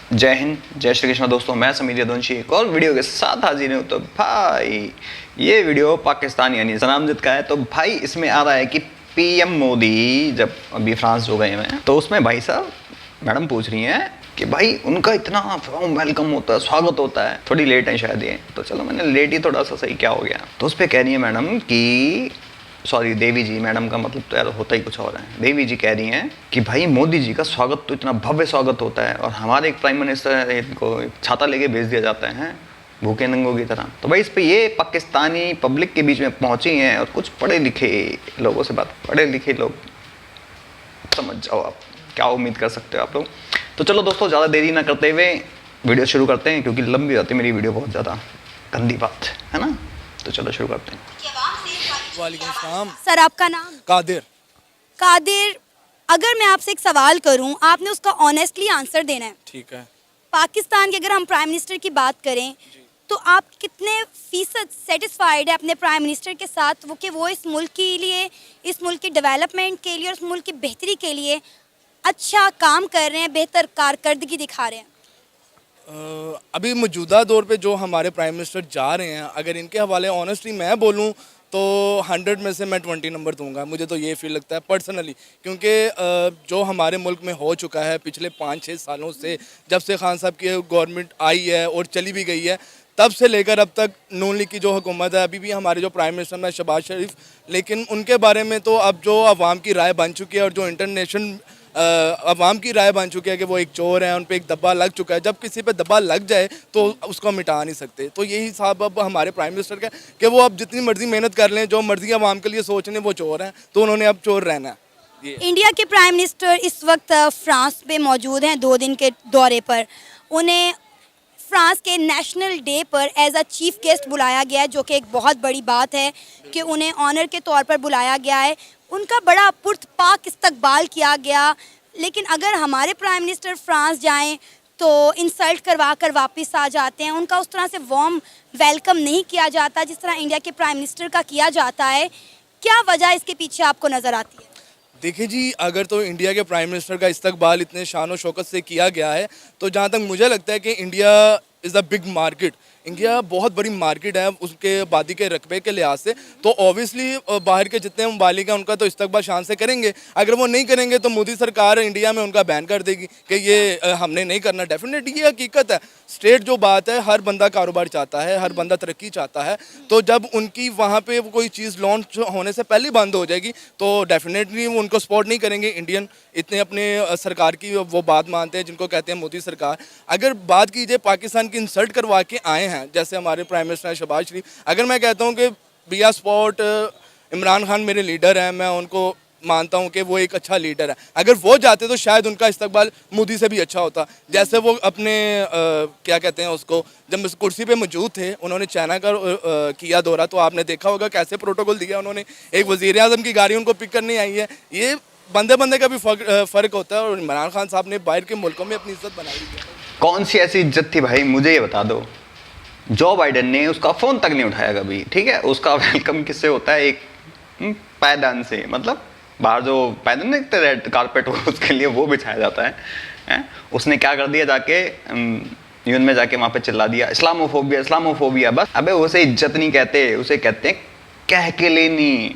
जय हिंद, जय श्री कृष्ण दोस्तों। मैं समीर यदुवंशी एक और वीडियो के साथ हाजिर हूँ। तो भाई ये वीडियो पाकिस्तान यानी सनामजिद का है। तो भाई इसमें आ रहा है कि पीएम मोदी जब अभी फ्रांस हो गए हैं तो उसमें भाई साहब मैडम पूछ रही हैं कि भाई उनका इतना वार्म वेलकम होता है, स्वागत होता है। थोड़ी लेट है शायद ये, तो चलो मैंने लेट ही थोड़ा सा सही क्या हो गया। तो उस पर कह रही है मैडम कि सॉरी देवी जी, मैडम का मतलब तो यार होता ही कुछ और है। देवी जी कह रही हैं कि भाई मोदी जी का स्वागत तो इतना भव्य स्वागत होता है और हमारे एक प्राइम मिनिस्टर है, इनको छाता लेके भेज दिया जाता है भूखे नंगों की तरह। तो भाई इस पे ये पाकिस्तानी पब्लिक के बीच में पहुंची हैं और कुछ पढ़े लिखे लोगों से बात, पढ़े लिखे लोग समझ जाओ आप क्या उम्मीद कर सकते हो आप लोग। तो चलो दोस्तों ज़्यादा देरी ना करते हुए वीडियो शुरू करते हैं, क्योंकि लंबी होती है मेरी वीडियो, बहुत ज़्यादा गंदी बात है ना। तो चलो शुरू करते हैं। वालेकुम सलाम। सर आपका नाम? कादिर। कादिर, अगर मैं आपसे एक सवाल करूं, आपने उसका ऑनेस्टली आंसर देना है। ठीक है। पाकिस्तान के अगर हम प्राइम मिनिस्टर की बात करें तो आप कितने फीसद सेटिस्फाइड है अपने प्राइम मिनिस्टर के साथ, वो इस मुल्क के लिए, इस मुल्क की डेवलपमेंट के लिए और इस मुल्क की बेहतरी के लिए अच्छा काम कर रहे हैं, बेहतर कारकर्दगी दिखा रहे हैं? अभी मौजूदा दौर पे जो हमारे प्राइम मिनिस्टर जा रहे हैं, अगर इनके हवाले ऑनेस्टली मैं बोलूं तो 100 में से मैं 20 नंबर दूंगा। मुझे तो ये फील लगता है पर्सनली, क्योंकि जो हमारे मुल्क में हो चुका है पिछले 5-6 सालों से, जब से खान साहब की गवर्नमेंट आई है और चली भी गई है, तब से लेकर अब तक नून लीग की जो हुकूमत है, अभी भी हमारे जो प्राइम मिनिस्टर हैं शहबाज शरीफ, लेकिन उनके बारे में तो अब जो अवाम की राय बन चुकी है और जो इंटरनेशनल अवाम की राय बन चुकी है कि वो एक चोर है, उन पे एक दब्बा लग चुका है। जब किसी पे दब्बा लग जाए तो उसको मिटा नहीं सकते। तो यही हिसाब अब हमारे प्राइम मिनिस्टर का कि वो अब जितनी मर्जी मेहनत कर लें, जो मर्जी अवाम के लिए सोच लें, वो चोर हैं, तो उन्होंने अब चोर रहना है। इंडिया के प्राइम मिनिस्टर इस वक्त फ्रांस में मौजूद हैं 2 दिन के दौरे पर। उन्हें फ्रांस के नेशनल डे पर एज अ चीफ गेस्ट बुलाया गया है, जो कि एक बहुत बड़ी बात है कि उन्हें ऑनर के तौर पर बुलाया गया है। उनका बड़ा पुरतपाक इस्तकबाल किया गया। लेकिन अगर हमारे प्राइम मिनिस्टर फ्रांस जाएं तो इंसल्ट करवा कर वापस आ जाते हैं, उनका उस तरह से वार्म वेलकम नहीं किया जाता जिस तरह इंडिया के प्राइम मिनिस्टर का किया जाता है। क्या वजह इसके पीछे आपको नज़र आती है? देखिए जी, अगर तो इंडिया के प्राइम मिनिस्टर का इस्तकबाल इतने शान और शौकत से किया गया है, तो जहाँ तक मुझे लगता है कि India is a big market. India बहुत बड़ी मार्केट है उसके आबादी के रकबे के लिहाज से, तो ऑब्वियसली बाहर के जितने ममालिक हैं उनका तो इस्तकबाल शान से करेंगे। अगर वो नहीं करेंगे तो मोदी सरकार इंडिया में उनका बैन कर देगी कि ये हमने नहीं करना। डेफिनेटली ये हकीकत है। स्टेट जो बात है, हर बंदा कारोबार चाहता है, हर बंदा तरक्की चाहता है। तो जब उनकी वहाँ पे कोई चीज़ लॉन्च होने से पहले बंद हो जाएगी तो डेफिनेटली वो उनको सपोर्ट नहीं करेंगे। इंडियन इतने अपने सरकार की वो बात मानते हैं जिनको कहते हैं मोदी सरकार। अगर बात कीजिए पाकिस्तान की इंसल्ट करवा के आए हैं, जैसे हमारे प्राइम मिनिस्टर शहबाज शरीफ, अगर मैं कहता हूँ कि बिया स्पॉट इमरान खान मेरे लीडर हैं, मैं उनको मानता हूँ कि वो एक अच्छा लीडर है, अगर वो जाते तो शायद उनका इस्तकबाल मोदी से भी अच्छा होता। जैसे वो अपने क्या कहते हैं उसको, जब उस कुर्सी पे मौजूद थे, उन्होंने चाइना का किया दौरा, तो आपने देखा होगा कैसे प्रोटोकॉल दिया उन्होंने। एक वज़ीर आज़म की गाड़ी उनको पिक करनी आई है। ये बंदे बंदे का भी फ़र्क होता है, और इमरान खान साहब ने बाहर के मुल्कों में अपनी इज्जत बनाई है। कौन सी ऐसी इज्जत थी भाई, मुझे ये बता दो। जो बाइडन ने उसका फ़ोन तक नहीं उठाया कभी, ठीक है। उसका वेलकम किससे होता है? एक पायदान से, मतलब बाहर जो पायदान देखते रेड कारपेट हो उसके लिए वो बिछाया जाता है। उसने क्या कर दिया, जाके यूएन में जाके वहाँ पे चिल्ला दिया इस्लामोफोबिया इस्लामोफोबिया। बस अबे उसे इज्जत नहीं कहते, उसे कहते हैं कह के लेनी।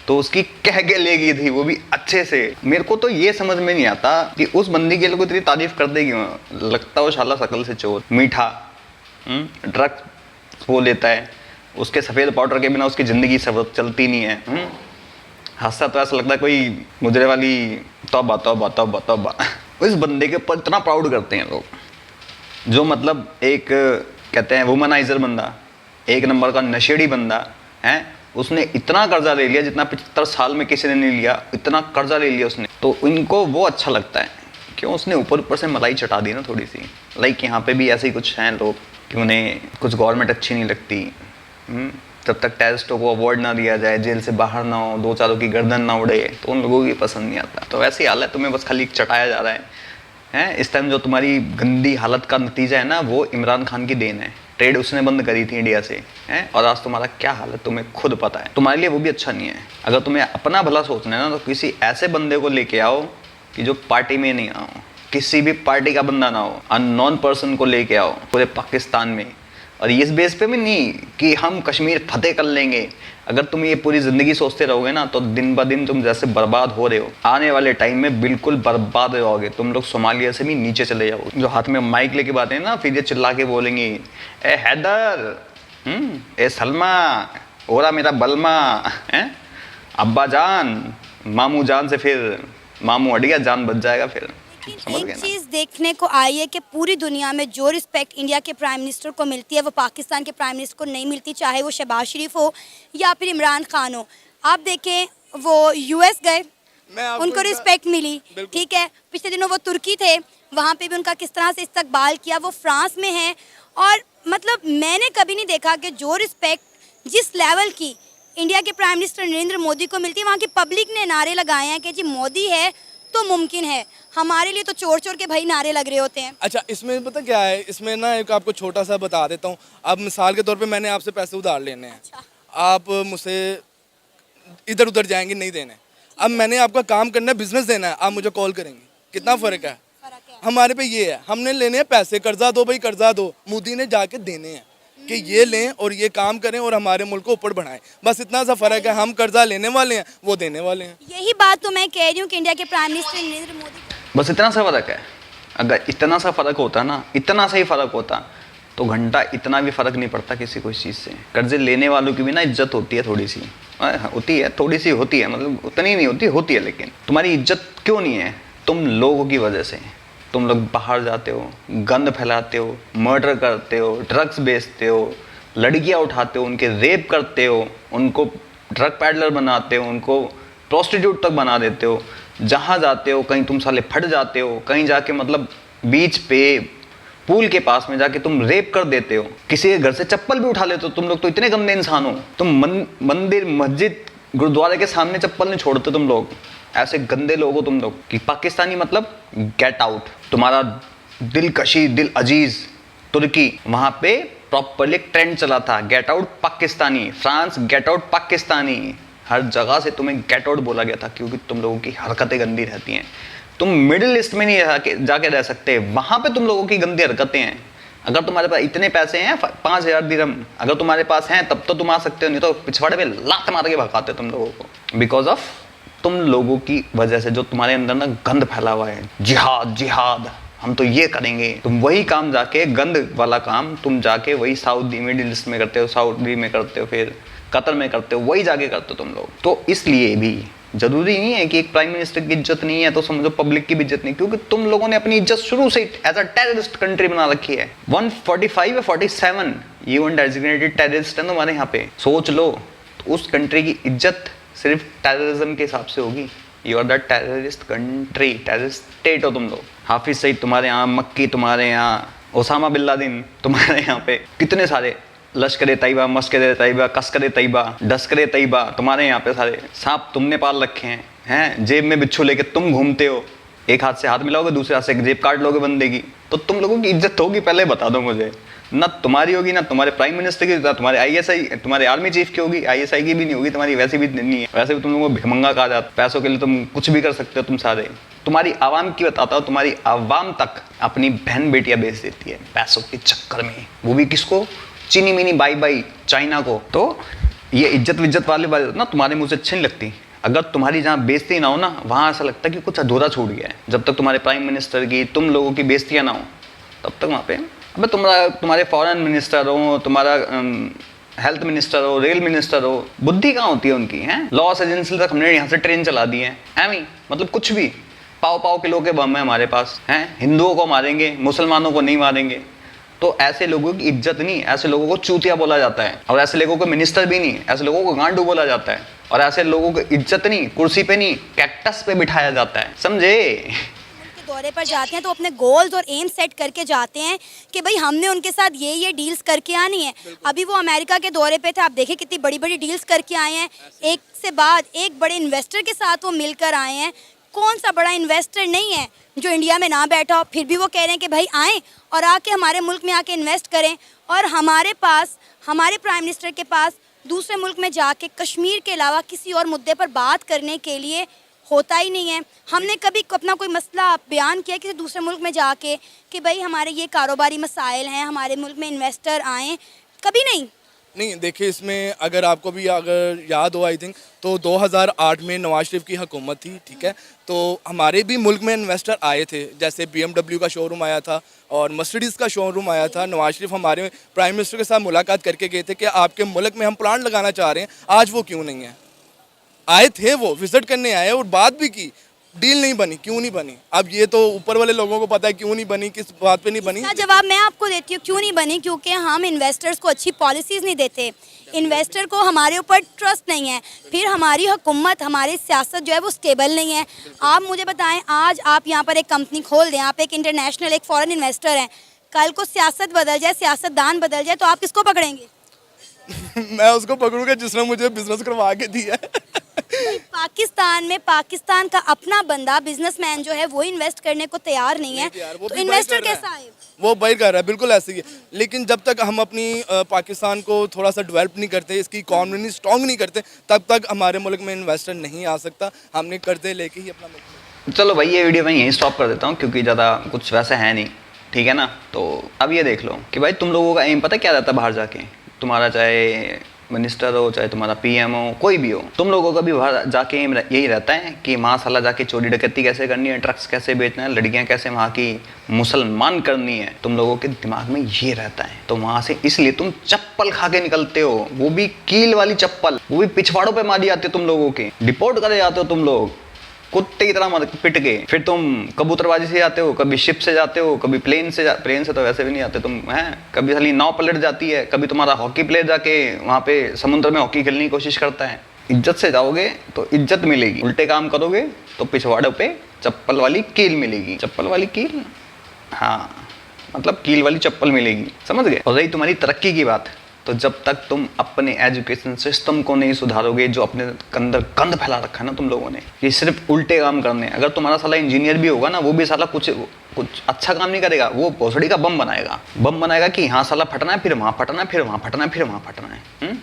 तो उसकी कह के लेगी थी, वो भी अच्छे से। मेरे को तो ये समझ में नहीं आता कि उस बंदी के लोग इतनी तारीफ कर दे क्यों। लगता हो शाला शकल से चोर। मीठा ड्रग्स वो लेता है, उसके सफ़ेद पाउडर के बिना उसकी ज़िंदगी सब चलती नहीं है। हंसता तो ऐसा लगता है कोई मुजरे वाली। तौबा तौबा तौबा तौबा। इस बंदे के ऊपर इतना प्राउड करते हैं लोग, जो मतलब एक कहते हैं वुमनाइजर बंदा, एक नंबर का नशेड़ी बंदा है। उसने इतना कर्जा ले लिया जितना 75 साल में किसी ने नहीं लिया, इतना कर्जा ले लिया उसने। तो इनको वो अच्छा लगता है क्यों, उसने ऊपर ऊपर से मलाई चटा दी ना थोड़ी सी। लाइक यहाँ पे भी ऐसे ही कुछ हैं लोग कि उन्हें कुछ गवर्नमेंट अच्छी नहीं लगती। जब तक टेररिस्टों को अवार्ड ना दिया जाए, जेल से बाहर ना हो, 2 चारों की गर्दन ना उड़े, तो उन लोगों की पसंद नहीं आता। तो वैसी हाल है, तुम्हें बस खाली चटाया जा रहा है। इस टाइम जो तुम्हारी गंदी हालत का नतीजा है ना, वो इमरान खान की देन है। ट्रेड उसने बंद करी थी इंडिया से, हैं, और आज तुम्हारा क्या हाल है तुम्हें खुद पता है। तुम्हारे लिए वो भी अच्छा नहीं है। अगर तुम्हें अपना भला सोचना है ना, तो किसी ऐसे बंदे को लेके आओ कि जो पार्टी में नहीं आओ, किसी भी पार्टी का बंदा ना हो, अननोन पर्सन को लेके आओ पूरे पाकिस्तान में, और इस बेस पे भी नहीं कि हम कश्मीर फतेह कर लेंगे। अगर तुम ये पूरी ज़िंदगी सोचते रहोगे ना तो दिन ब दिन तुम जैसे बर्बाद हो रहे हो, आने वाले टाइम में बिल्कुल बर्बाद रहोगे। तुम लोग सोमालिया से भी नीचे चले जाओगे। जो हाथ में माइक लेके बातें ना, फिर ये चिल्ला के बोलेंगे, ए हैदर, ए सलमा, ओरा मेरा बलमा, अब्बा जान, मामू जान से फिर मामू हट गया, जान बच जाएगा फिर। समझ गए एक ना? चीज़ देखने को आई है कि पूरी दुनिया में जो रिस्पेक्ट इंडिया के प्राइम मिनिस्टर को मिलती है वो पाकिस्तान के प्राइम मिनिस्टर को नहीं मिलती, चाहे वो शहबाज शरीफ हो या फिर इमरान खान हो। आप देखें वो यूएस गए, उनको रिस्पेक्ट मिली, ठीक है। पिछले दिनों वो तुर्की थे, वहाँ पे भी उनका किस तरह से इस्तकबाल किया। वो फ्रांस में हैं, और मतलब मैंने कभी नहीं देखा कि जो रिस्पेक्ट जिस लेवल की इंडिया के प्राइम मिनिस्टर नरेंद्र मोदी को मिलती है, वहाँ की पब्लिक ने नारे लगाए हैं कि जी मोदी है तो मुमकिन है। हमारे लिए तो चोर चोर के भाई नारे लग रहे होते हैं। अच्छा, इसमें पता क्या है, इसमें ना एक आपको छोटा सा बता देता हूँ। अब मिसाल के तौर पे मैंने आपसे पैसे उधार लेने हैं, आप मुझसे इधर उधर जाएंगे, नहीं देने। अब मैंने आपका काम करना है, बिजनेस देना है, आप मुझे कॉल करेंगे, कितना फ़र्क है। हमारे पे ये है, हमने लेने हैं पैसे, कर्जा दो भाई कर्जा दो, मोदी ने जाके देने हैं कि ये लें और ये काम करें और हमारे मुल्क को ऊपर बढ़ाएं। बस इतना सा फ़र्क है, हम कर्जा लेने वाले हैं, वो देने वाले हैं। यही बात तो मैं कह रही हूँ कि इंडिया के प्राइम मिनिस्टर नरेंद्र मोदी, बस इतना सा फ़र्क है। अगर इतना सा फ़र्क होता ना, इतना सा ही फ़र्क होता तो घंटा इतना भी फ़र्क नहीं पड़ता किसी को इस चीज़ से। कर्जे लेने वालों की भी ना इज्जत होती है, थोड़ी सी होती है, थोड़ी सी होती है, मतलब उतनी नहीं होती, होती है। लेकिन तुम्हारी इज्जत क्यों नहीं है? तुम लोगों की वजह से। तुम लोग बाहर जाते हो, गंद फैलाते हो, मर्डर करते हो, ड्रग्स बेचते हो, लड़कियां उठाते हो, उनके रेप करते हो, उनको ड्रग पैडलर बनाते हो, उनको प्रोस्टिट्यूट तक बना देते हो। जहाँ जाते हो कहीं तुम साले फट जाते हो, कहीं जाके मतलब बीच पे पूल के पास में जाके तुम रेप कर देते हो, किसी के घर से चप्पल भी उठा लेते हो। तुम लोग तो इतने गंदे इंसान हो, तुम मंदिर मस्जिद गुरुद्वारे के सामने चप्पल नहीं छोड़ते तुम लोग। ऐसे गंदे लोग हो तुम लोग कि पाकिस्तानी मतलब गेट आउट। तुम्हारा दिलकशी, दिल अजीज तुर्की, वहाँ पे प्रॉपरली एक ट्रेंड चला था, get out Pakistani. France, get out Pakistani. हर जगह से तुम्हें गेट आउट बोला गया था क्योंकि तुम लोगों की हरकतें गंदी रहती हैं। तुम मिडिल ईस्ट में नहीं जाके रह सकते, वहाँ पे तुम लोगों की गंदी हरकतें हैं। अगर तुम्हारे पास इतने पैसे हैं, 5000 दिरहम अगर तुम्हारे पास हैं तब तो तुम आ सकते हो, नहीं तो पिछवाड़े पे लात मार के भगाते तुम लोगों को। बिकॉज ऑफ तुम लोगों की वजह से, जो तुम्हारे अंदर ना गंद फैला हुआ है, जिहाद जिहाद, हम तो ये करेंगे। तुम वही काम जाके, गंद वाला काम तुम जाके वही सऊदी मिडिल ईस्ट में करते हो, सऊदी में करते हो, फिर कतर में करते हो, वही जाके करते हो तुम लोग। तो इसलिए भी जरूरी नहीं है कि एक प्राइम मिनिस्टर की इज्जत नहीं है तो समझो पब्लिक की भी इज्जत नहीं, क्योंकि तुम लोगों ने अपनी इज्जत शुरू से एज अ टेररिस्ट कंट्री बना रखी है। 145 या 47 यूएन डेजिग्नेटेड टेररिस्ट है तुम्हारे यहाँ पे। सोच लो, तो उस कंट्री की इज्जत सिर्फ टेररिज्म के हिसाब से होगी। You are the terrorist country, terrorist state हो तुम लोग। हाफिज सईद तुम्हारे यहाँ, मक्की तुम्हारे यहाँ, ओसामा बिन लादेन तुम्हारे यहाँ पे, कितने सारे लश्कर तैयबा, मस्कर तैयबा, कसकर तैयबा, डस्कर तैयबा तुम्हारे यहाँ पे सारे सांप तुमने पाल रखे हैं। जेब में बिच्छू लेके तुम घूमते हो, एक हाथ से हाथ मिलाओगे, दूसरे हाथ से जेब काट लोगे बंदे की, तो तुम लोगों की इज्जत होगी पहले बता दो मुझे। ना तुम्हारी होगी, ना तुम्हारे प्राइम मिनिस्टर की, ना तुम्हारे आईएसआई, तुम्हारे आर्मी चीफ की होगी, आईएसआई की भी नहीं होगी, तुम्हारी वैसे भी नहीं है। वैसे भी तुम लोगों को भिखमंगा कहा जाता है, पैसों के लिए तुम कुछ भी कर सकते हो तुम सारे। तुम्हारी आवाम की बताता हूँ, तुम्हारी आवाम तक अपनी बहन बेटियां बेच देती है पैसों के चक्कर में, वो भी किसको? चीनी मिनी बाई बाई चाइना को। तो ये इज्जत विज्जत वाले बात ना तुम्हारे मुंह से अच्छी नहीं लगती। अगर तुम्हारी जहाँ बेइज्जती ना हो ना, वहाँ ऐसा लगता है कि कुछ अधूरा छूट गया है। जब तक तुम्हारे प्राइम मिनिस्टर की, तुम लोगों की बेइज्जतियाँ ना हो, तब तक वहाँ पे अबे तुम्हारे फॉरेन मिनिस्टर हो, तुम्हारा हेल्थ मिनिस्टर हो, रेल मिनिस्टर हो, बुद्धि कहाँ होती है उनकी? हैं लॉस एजेंसी तक हमने यहाँ से ट्रेन चला दी है, मतलब कुछ भी पाव पाव किलो के बम है हमारे पास हैं। हिंदुओं को मारेंगे, मुसलमानों को नहीं मारेंगे। तो ऐसे लोगों की इज्जत नहीं, ऐसे लोगों को चूतिया बोला जाता है। और ऐसे लोगों को मिनिस्टर भी नहीं, ऐसे लोगों को गांडू बोला जाता है। और ऐसे लोगों को इज्जत नहीं, कुर्सी पे नहीं, कैक्टस पे बिठाया जाता है, समझे? दौरे पर जाते हैं तो अपने गोल्स और एम सेट करके जाते हैं कि भाई हमने उनके साथ ये डील्स करके आनी है। अभी वो अमेरिका के दौरे पे थे, आप देखें कितनी बड़ी बड़ी डील्स करके आए हैं। एक से बाद एक बड़े इन्वेस्टर के साथ वो मिलकर आए हैं। कौन सा बड़ा इन्वेस्टर नहीं है जो इंडिया में ना बैठा हो, फिर भी वो कह रहे हैं कि भाई आएँ और आके हमारे मुल्क में आके इन्वेस्ट करें। और हमारे पास, हमारे प्राइम मिनिस्टर के पास दूसरे मुल्क में जाके कश्मीर के अलावा किसी और मुद्दे पर बात करने के लिए होता ही नहीं है। हमने कभी अपना कोई मसला बयान किया किसी दूसरे मुल्क में जाके कि भाई हमारे ये कारोबारी मसाइल हैं, हमारे मुल्क में इन्वेस्टर आएँ? कभी नहीं। नहीं देखिए, इसमें अगर आपको भी अगर याद हो आई थिंक तो 2008 में नवाज शरीफ की हुकूमत थी, ठीक है, तो हमारे भी मुल्क में इन्वेस्टर आए थे, जैसे BMW का शोरूम आया था और मर्सिडीज़ का शोरूम आया था। नवाज शरीफ हमारे प्राइम मिनिस्टर के साथ मुलाकात करके गए थे कि आपके मुल्क में हम प्लांट लगाना चाह रहे हैं, आज वो क्यों नहीं है। आए थे, वो विजिट करने आए और बात भी की, डील नहीं बनी। क्यों नहीं बनी? अब ये तो ऊपर वाले लोगों को पता है क्यों नहीं बनी, किस बात पे नहीं बनी। इसका जवाब मैं आपको देती हूँ क्यों नहीं बनी, क्योंकि हम इन्वेस्टर्स को अच्छी पॉलिसीज़ नहीं देते, इन्वेस्टर को हमारे ऊपर ट्रस्ट नहीं है, फिर हमारी हुकूमत, हमारी सियासत जो है वो स्टेबल नहीं है। आप मुझे बताएं, आज आप यहाँ पर एक कंपनी खोल दें, आप एक इंटरनेशनल, एक फॉरेन इन्वेस्टर हैं, कल को सियासत बदल जाए, सियासतदान बदल जाए, तो आप किसको पकड़ेंगे? मैं उसको पकड़ूंगा जिसने मुझे बिजनेस करवा के दिया है। पाकिस्तान में पाकिस्तान का अपना बंदा, बिजनेसमैन जो है वो इन्वेस्ट करने को तैयार नहीं है, तो इन्वेस्टर कैसा है? वो बाहर कर रहा है, बिल्कुल ऐसे ही है। लेकिन जब तक हम अपनी पाकिस्तान को थोड़ा सा डेवलप नहीं करते, इसकी इकॉनमी स्ट्रॉन्ग नहीं करते, तब तक हमारे मुल्क में इन्वेस्टर नहीं आ सकता। हमने कर्जे लेके ही अपना मुल्क। चलो भाई, ये वीडियो मैं यहीं स्टॉप कर देता हूँ क्योंकि ज़्यादा कुछ वैसा है नहीं, ठीक है ना। तो अब ये देख लो कि भाई तुम लोगों का एम पता क्या रहता है बाहर जाके, तुम्हारा चाहे मिनिस्टर हो, चाहे तुम्हारा PM हो, कोई भी हो, तुम लोगों का भी बाहर जाके एम यही रहता है कि माशाल्लाह जाके चोरी डकैती कैसे करनी है, ड्रग्स कैसे बेचना है, लड़कियां कैसे वहाँ की मुसलमान करनी है। तुम लोगों के दिमाग में ये रहता है, तो वहाँ से इसलिए तुम चप्पल खा के निकलते हो, वो भी कील वाली चप्पल, वो भी पिछवाड़ों पे मारी जाती है तुम लोगों के, डिपोर्ट करे जाते हो तुम लोग कुत्ते की तरह पिट के। फिर तुम कबूतरबाजी से जाते हो, कभी शिप से जाते हो, कभी प्लेन से तो वैसे भी नहीं आते तुम, हैं, कभी खाली नाव पलट जाती है, कभी तुम्हारा हॉकी प्लेयर जाके वहाँ पे समुद्र में हॉकी खेलने की कोशिश करता है। इज्जत से जाओगे तो इज्जत मिलेगी, उल्टे काम करोगे तो पिछवाड़ों पे चप्पल वाली कील मिलेगी। चप्पल वाली कील, हाँ, मतलब कील वाली चप्पल मिलेगी, समझ गए। और रही तुम्हारी तरक्की की बात, तो जब तक तुम अपने एजुकेशन सिस्टम को नहीं सुधारोगे, जो अपने अंदर गंद फैला रखा है ना तुम लोगों ने, ये सिर्फ उल्टे काम करने। अगर तुम्हारा साला इंजीनियर भी होगा ना, वो भी साला कुछ अच्छा काम नहीं करेगा, वो भोसड़ी का बम बनाएगा कि यहाँ साला फटना है, फिर वहाँ फटना है, फिर वहाँ फटना है, फिर वहाँ फटना है।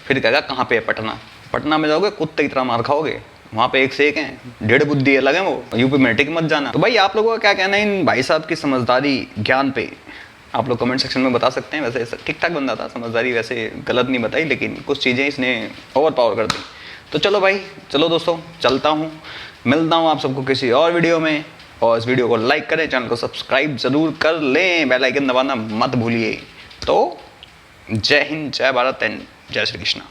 फिर कहेगा कहाँ पे है पटना। पटना में जाओगे कुत्ते की तरह मार खाओगे, वहाँ पे एक से एक हैं, डेढ़ बुद्धि अलग है वो। यूपी में टिक मत जाना। तो भाई आप लोगों का क्या कहना है इन भाई साहब की समझदारी ज्ञान पे, आप लोग कमेंट सेक्शन में बता सकते हैं। वैसे ठीक ठाक बंदा था, समझदारी वैसे गलत नहीं बताई, लेकिन कुछ चीज़ें इसने ओवर पावर कर दी। तो चलो भाई, चलो दोस्तों, चलता हूँ, मिलता हूँ आप सबको किसी और वीडियो में। और इस वीडियो को लाइक करें, चैनल को सब्सक्राइब जरूर कर लें, बेल आइकन दबाना मत भूलिए। तो जय हिंद, जय भारत एंड जय श्री कृष्णा।